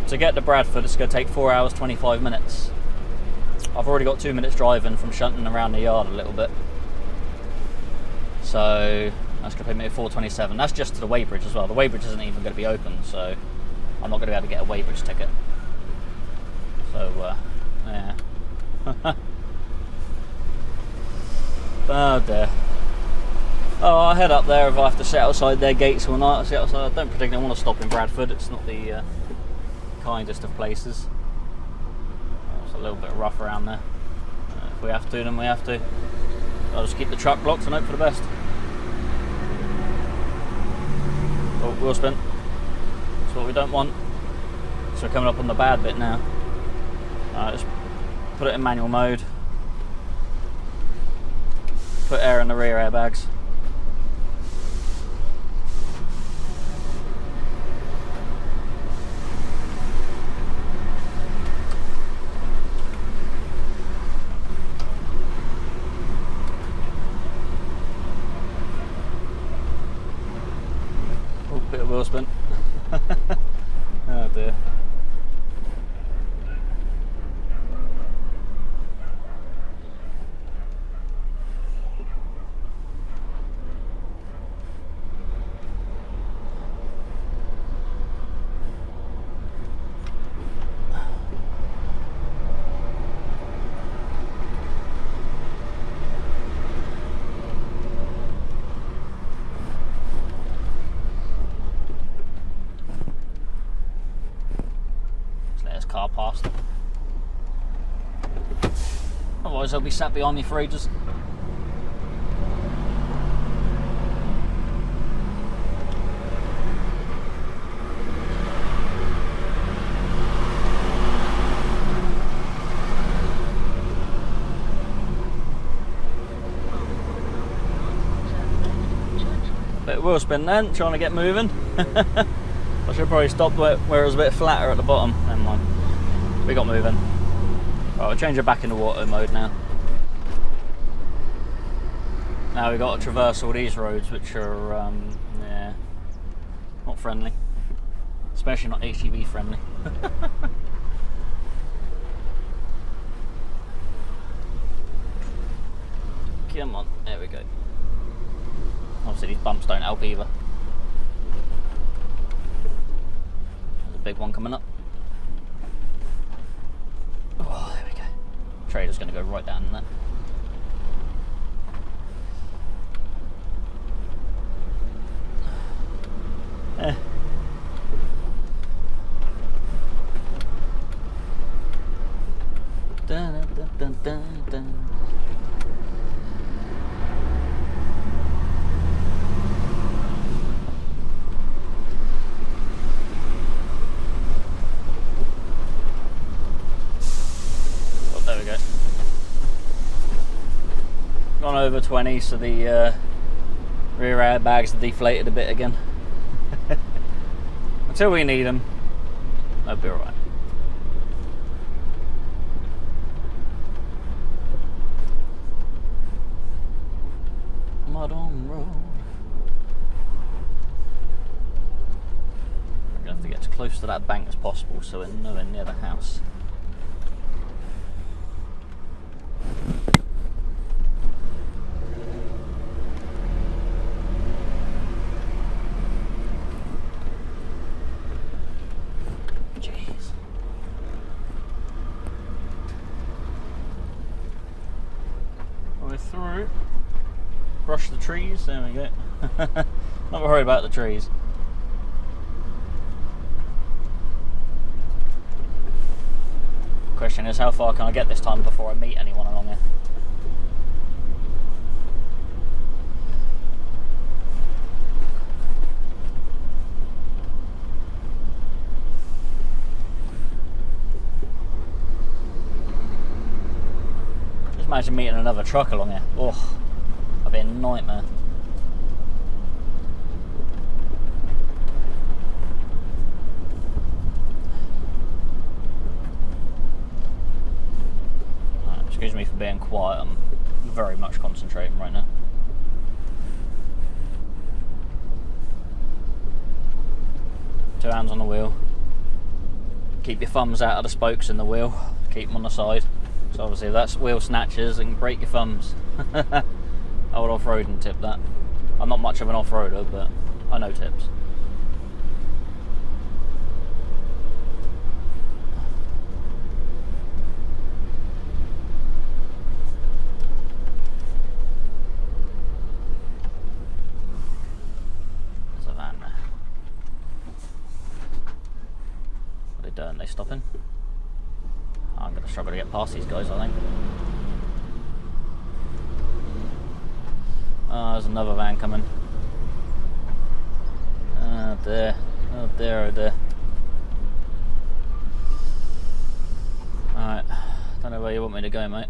To get to Bradford, it's going to take 4 hours 25 minutes. I've already got 2 minutes driving from shunting around the yard a little bit, so that's going to pay me 4:27. That's just to the weighbridge as well. The weighbridge isn't even going to be open, so I'm not going to be able to get a weighbridge ticket. So yeah. Oh dear. Oh, I'll head up there if I have to sit outside their gates all night. I'll sit outside. I don't particularly want to stop in Bradford. It's not the kindest of places. It's a little bit rough around there. If we have to, then we have to. I'll just keep the truck blocked and hope for the best. Oh, wheel spin. That's what we don't want. So we're coming up on the bad bit now. Just put it in manual mode. Put air in the rear airbags. Bit of wheel spin. Oh dear. Car past. Otherwise they'll be sat behind me for ages. Bit of wheel spin then, trying to get moving. I should probably stop where it was a bit flatter at the bottom. Never mind. We got moving. Right, we'll change it back into auto mode now. Now we've got to traverse all these roads, which are, yeah, not friendly. Especially not HGV friendly. Come on, there we go. Obviously these bumps don't help either. There's a big one coming up. Oh, there we go. Trailer's going to go right down in that. Dun, dun, dun, dun, dun. over 20, so the rear airbags are deflated a bit again. Until we need them, they'll be alright. Mud on road. We're gonna have to get as close to that bank as possible so we're nowhere near the house. Jeez. We're through. Brush the trees, there we go. Not worried about the trees. Question is, how far can I get this time before I meet anyone along here? Just imagine meeting another truck along here. Oh. Be a nightmare. Excuse me for being quiet, I'm very much concentrating right now. Two hands on the wheel. Keep your thumbs out of the spokes in the wheel. Keep them on the side. So obviously if that's wheel snatches and break your thumbs. I would off-road and tip that. I'm not much of an off-roader, but I know tips. There's a van there. What are they doing? They stopping? I'm going to struggle to get past these guys, I think. Oh, there's another van coming. Oh dear, oh dear, oh dear. Alright, don't know where you want me to go, mate.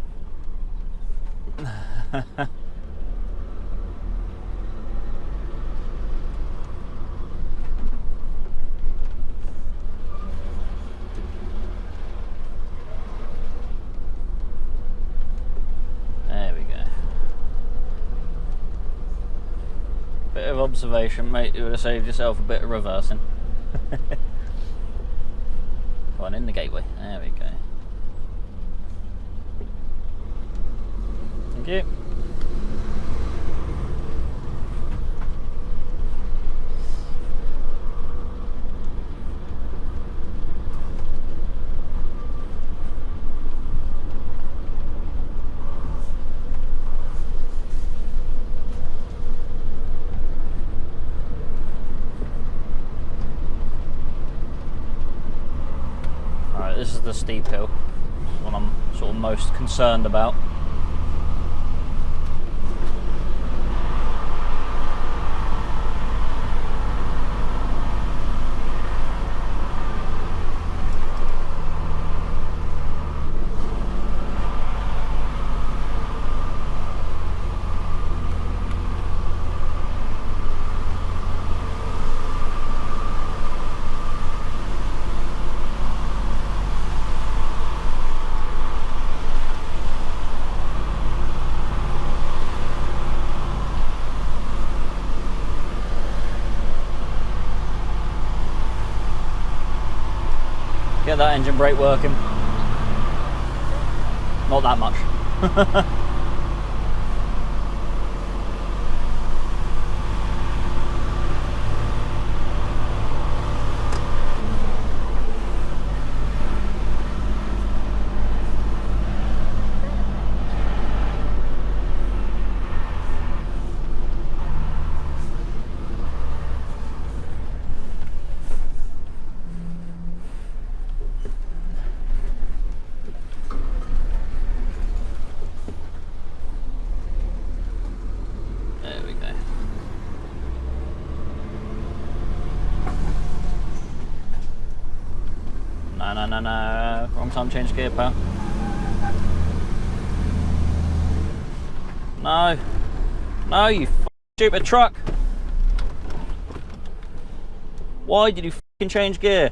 There we go. Bit of observation, mate. You would have saved yourself a bit of reversing. Go on, in the gateway. There we go. Thank you. This is the steep hill, what I'm sort of most concerned about. Get that engine brake working. Not that much. No. Wrong time, change gear, pal. No. No, you stupid truck. Why did you change gear?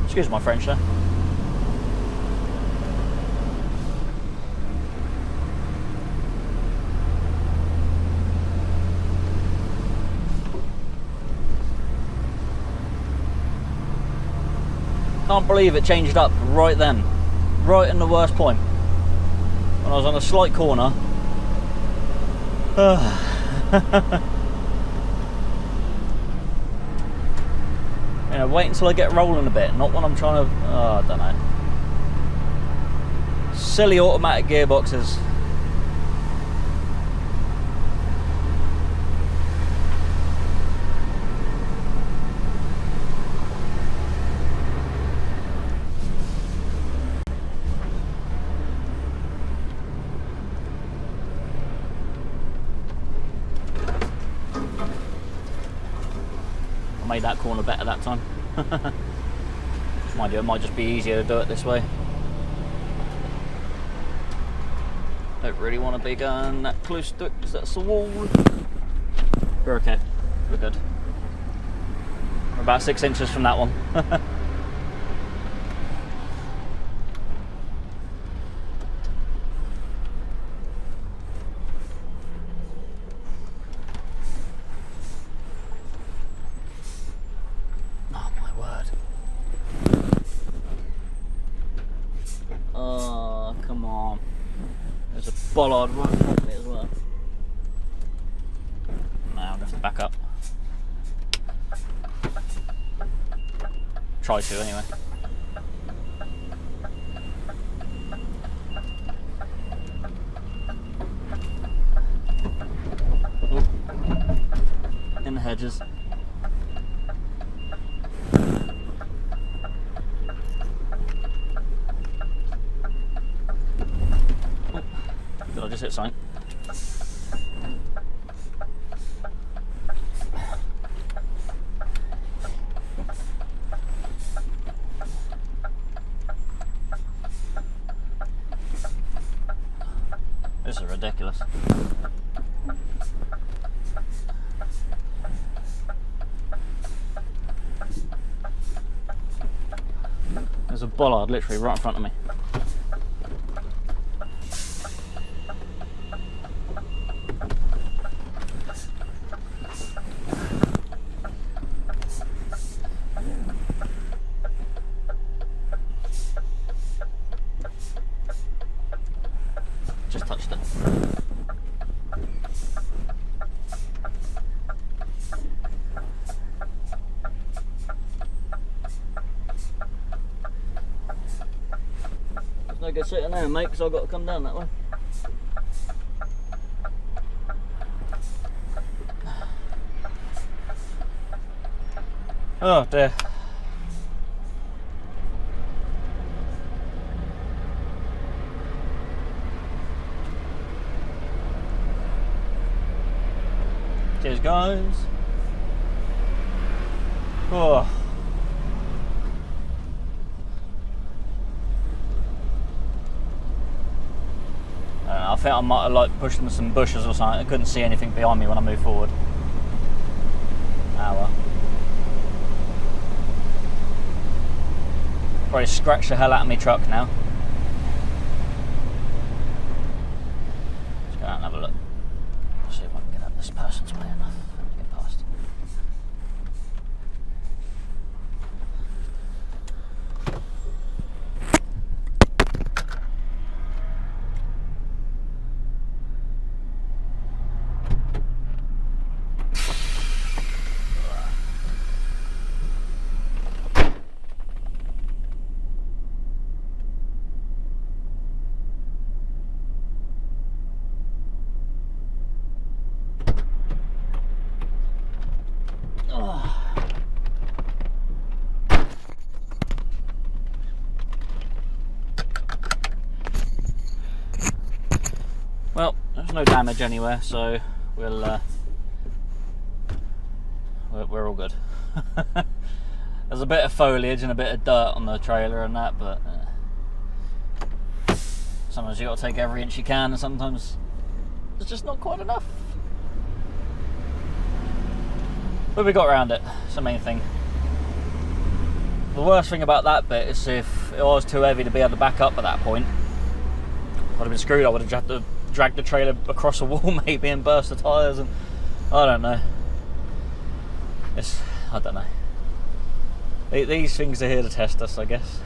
Excuse my French there. Can't believe it changed up right then. Right in the worst point. When I was on a slight corner. You know, wait until I get rolling a bit, not when I'm trying to, I don't know. Silly automatic gearboxes. Made that corner better that time. Mind you, it might just be easier to do it this way. Don't really want to be going that close to it because that's the wall. We're okay. We're good. We're about 6 inches from that one. Bollard right in front of me as well. Now I'm going to have to back up. Try to anyway. Ooh. In the hedges. Did I just hit something? This is ridiculous. There's a bollard literally right in front of me. Just touched it. There's no good sitting there, mate, because I've got to come down that way. Oh dear. Cheers, guys. Oh. I think I might have like pushed into some bushes or something. I couldn't see anything behind me when I moved forward. Ah well. Probably scratched the hell out of me truck now. Let's go out and have a look. See if I can get up this person's way enough to get past. there's no damage anywhere, so we're all good. There's a bit of foliage and a bit of dirt on the trailer and that, but sometimes you got to take every inch you can, and sometimes it's just not quite enough. But we got around it. It's the main thing. The worst thing about that bit is if it was too heavy to be able to back up at that point, I'd have been screwed. I would have had to drag the trailer across a wall maybe and burst the tyres, and I don't know. I don't know. These things are here to test us, I guess.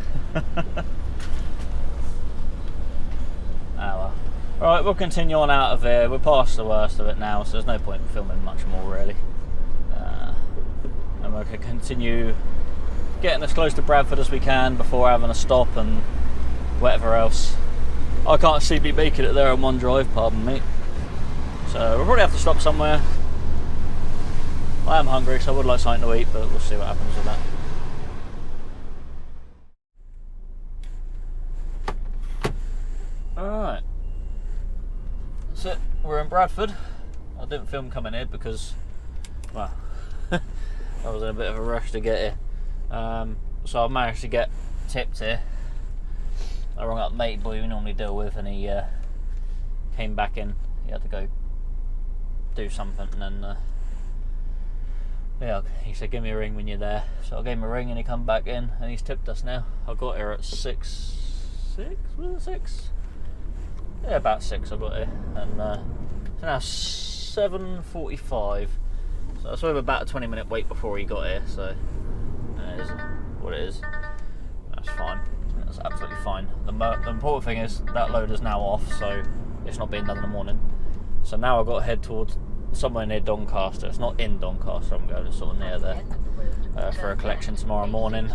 Well. Alright, we'll continue on out of here. We're past the worst of it now, so there's no point in filming much more really. And we'll continue getting as close to Bradford as we can before having a stop and whatever else. I can't see me making it there on one drive, pardon me. So we'll probably have to stop somewhere. I am hungry, so I would like something to eat, but we'll see what happens with that. Alright. That's it. We're in Bradford. I didn't film coming here because, well, I was in a bit of a rush to get here. So I managed to get tipped here. I rang up mate boy we normally deal with, and he came back in. He had to go do something, and then yeah, he said give me a ring when you're there. So I gave him a ring and he come back in and he's tipped us now. I got here at 6? Was it 6? Yeah, about 6 I got here, and it's now 7:45. So that's with about a 20-minute wait before he got here. So it is what it is. That's fine. That's absolutely fine. The important thing is that load is now off, so it's not being done in the morning. So now I've got to head towards somewhere near Doncaster. It's not in Doncaster, I'm going sort of near there for a collection tomorrow morning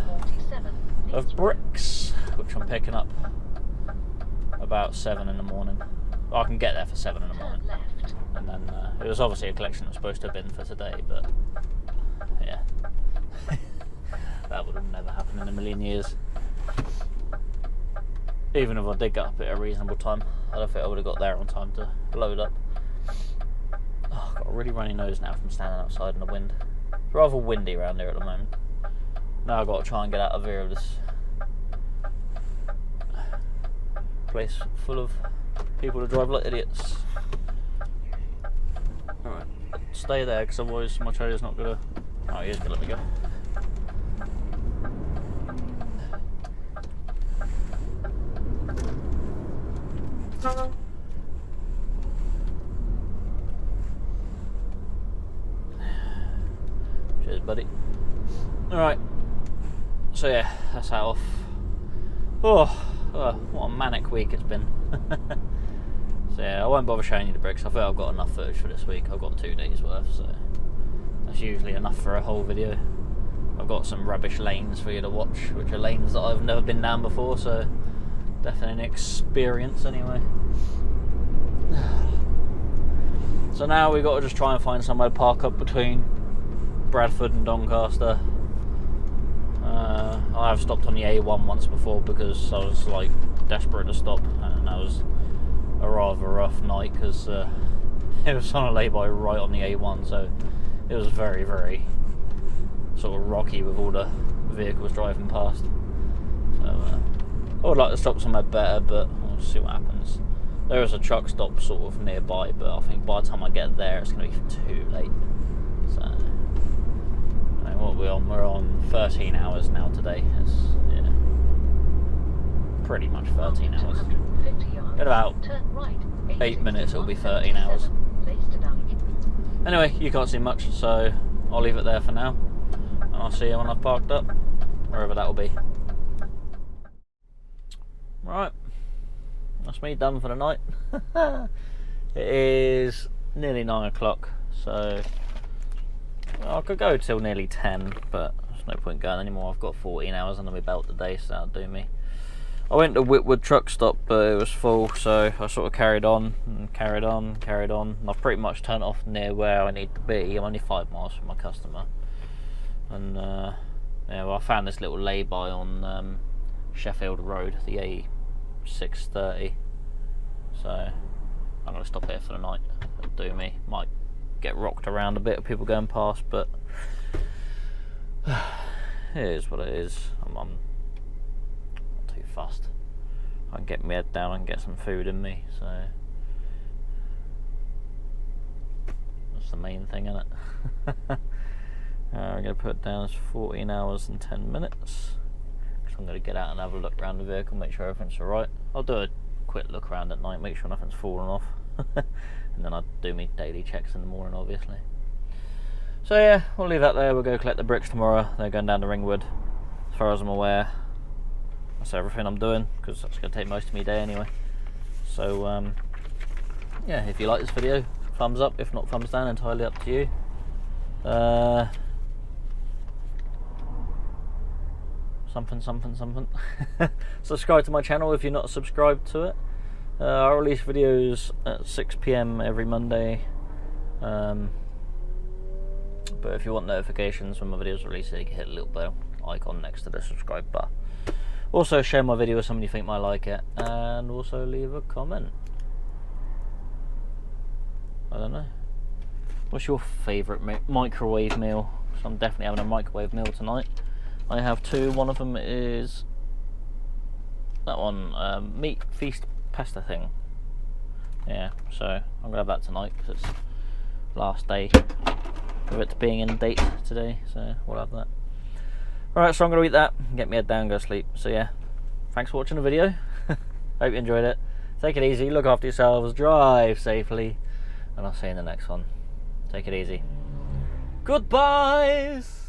of bricks, which I'm picking up about 7 in the morning. I can get there for 7 in the morning. And then it was obviously a collection that was supposed to have been for today, but yeah. That would have never happened in a million years. Even if I did get up at a reasonable time, I don't think I would have got there on time to load up. Oh, I've got a really runny nose now from standing outside in the wind. It's rather windy around here at the moment. Now I've got to try and get out of here of this place full of people who drive like idiots. Alright, stay there because otherwise my trailer's not going to... Oh, he is going to let me go. Cheers, buddy. Alright, so yeah, that's that off. Oh, what a manic week it's been. So yeah, I won't bother showing you the bricks. I think I've got enough footage for this week. I've got 2 days worth, so that's usually enough for a whole video. I've got some rubbish lanes for you to watch, which are lanes that I've never been down before, so definitely an experience anyway. So now we've got to just try and find somewhere to park up between Bradford and Doncaster. I have stopped on the A1 once before because I was like desperate to stop, and that was a rather rough night because it was on a lay-by right on the A1, so it was very, very sort of rocky with all the vehicles driving past. So I would like to stop somewhere better, but we'll see what happens. There is a truck stop sort of nearby, but I think by the time I get there it's going to be too late. So what we're on 13 hours now today. It's, yeah, pretty much 13 hours. In about 8 minutes it'll be 13 hours. Anyway, you can't see much, so I'll leave it there for now, and I'll see you when I've parked up, wherever that will be. Right, that's me done for the night. It is nearly 9 o'clock, so I could go till nearly 10, but there's no point going anymore. I've got 14 hours under my belt today, so that'll do me. I went to Whitwood truck stop, but it was full, so I sort of carried on. And I've pretty much turned off near where I need to be. I'm only 5 miles from my customer. And yeah, well, I found this little lay-by on Sheffield Road, the A630. So I'm going to stop here for the night. It'll do me. Might get rocked around a bit of people going past, but it is what it is. I'm not too fussed. I can get my head down and get some food in me, so that's the main thing, isn't it? I'm going to put it down as 14 hours and 10 minutes. I'm going to get out and have a look around the vehicle, make sure everything's alright. I'll do a quick look around at night, make sure nothing's fallen off. And then I'll do my daily checks in the morning, obviously. So yeah, we'll leave that there. We'll go collect the bricks tomorrow. They're going down to Ringwood. As far as I'm aware, that's everything I'm doing, because that's going to take most of my day anyway. So yeah, if you like this video, thumbs up. If not, thumbs down. Entirely up to you. Something. Subscribe to my channel if you're not subscribed to it. I release videos at 6 PM every Monday. But if you want notifications when my videos are released, you can hit the little bell icon next to the subscribe button. Also share my video with somebody you think might like it, and also leave a comment. I don't know. What's your favourite microwave meal? So I'm definitely having a microwave meal tonight. I have two. One of them is that one, meat feast pasta thing. Yeah, so I'm gonna have that tonight because it's last day of it being in date today, so we'll have that. Alright, so I'm gonna eat that, get my head down, go sleep. So yeah, thanks for watching the video. Hope you enjoyed it. Take it easy, look after yourselves, drive safely, and I'll see you in the next one. Take it easy. Goodbyes.